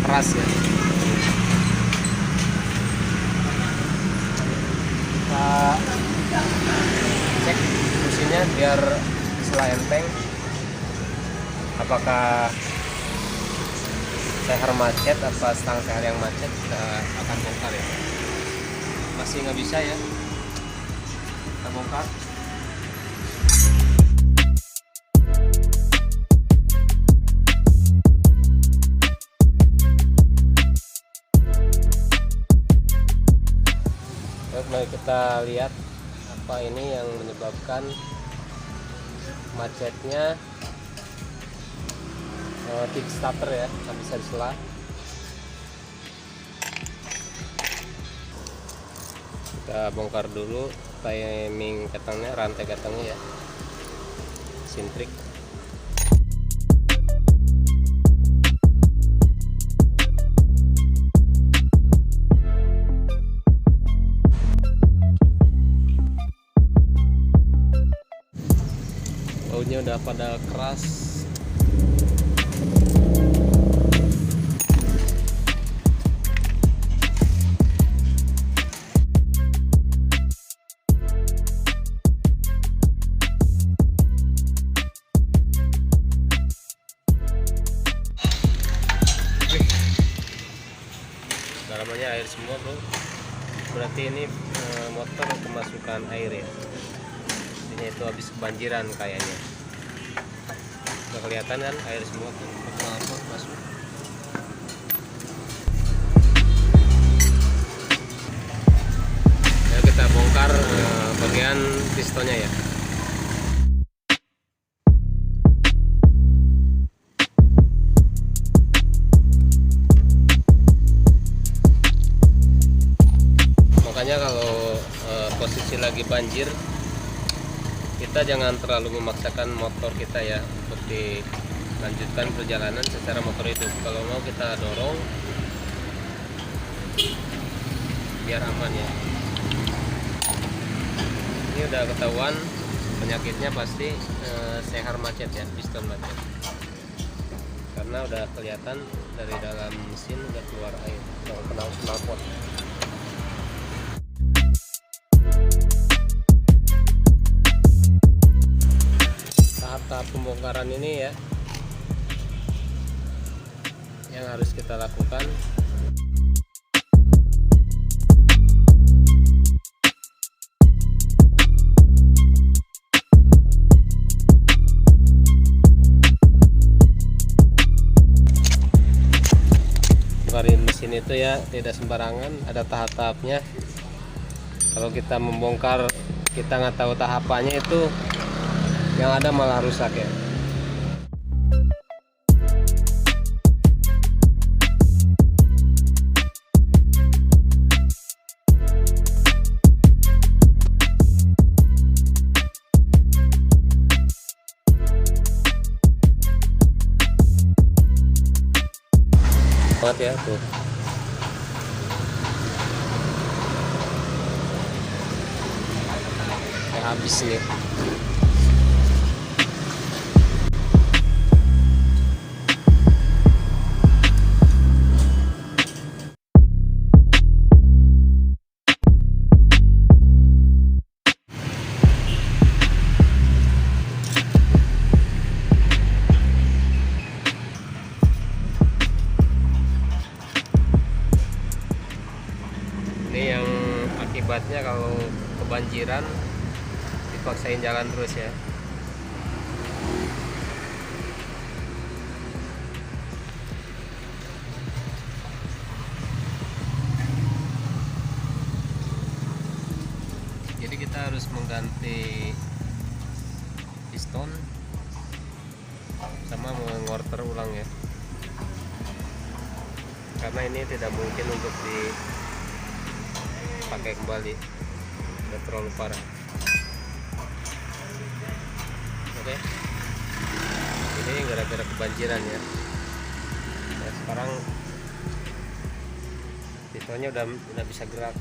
keras ya. Kita cek mesinnya biar selah enteng. Apakah seher macet apa stang seher yang macet, kita akan bongkar ya. Masih nggak bisa ya, kita bongkar. Mari kita lihat apa ini yang menyebabkan macetnya. Kick starter ya, nggak bisa diselah. Kita bongkar dulu timing ketangnya, rantai ketangnya ya, sintrik. Baunya udah pada keras. Dalamannya air semua bro, berarti ini motor kemasukan air ya. Ini itu habis kebanjiran kayaknya. Udah kelihatan kan air semua tuh masuk. Ya, kita bongkar bagian pistonnya ya. Makanya kalau posisi lagi banjir, kita jangan terlalu memaksakan motor kita ya untuk dilanjutkan perjalanan secara motor hidup. Kalau mau kita dorong biar aman ya. Ini udah ketahuan penyakitnya pasti seher macet ya, piston macet. Karena udah kelihatan dari dalam mesin udah keluar air, udah kena knalpot. Tahap pembongkaran ini ya yang harus kita lakukan. Bongkarin mesin itu ya tidak sembarangan, ada tahap-tahapnya. Kalau kita membongkar kita nggak tahu tahapannya, itu yang ada malah rusak ya. Banget ya tuh. Kayak habis nih. Ini yang akibatnya kalau kebanjiran dipaksain jalan terus ya. Jadi kita harus mengganti piston sama mengorter ulang ya, karena ini tidak mungkin untuk dipakai kembali, udah terlalu parah. Oke, ini gara-gara kebanjiran ya. Nah, sekarang pistonnya udah bisa gerak.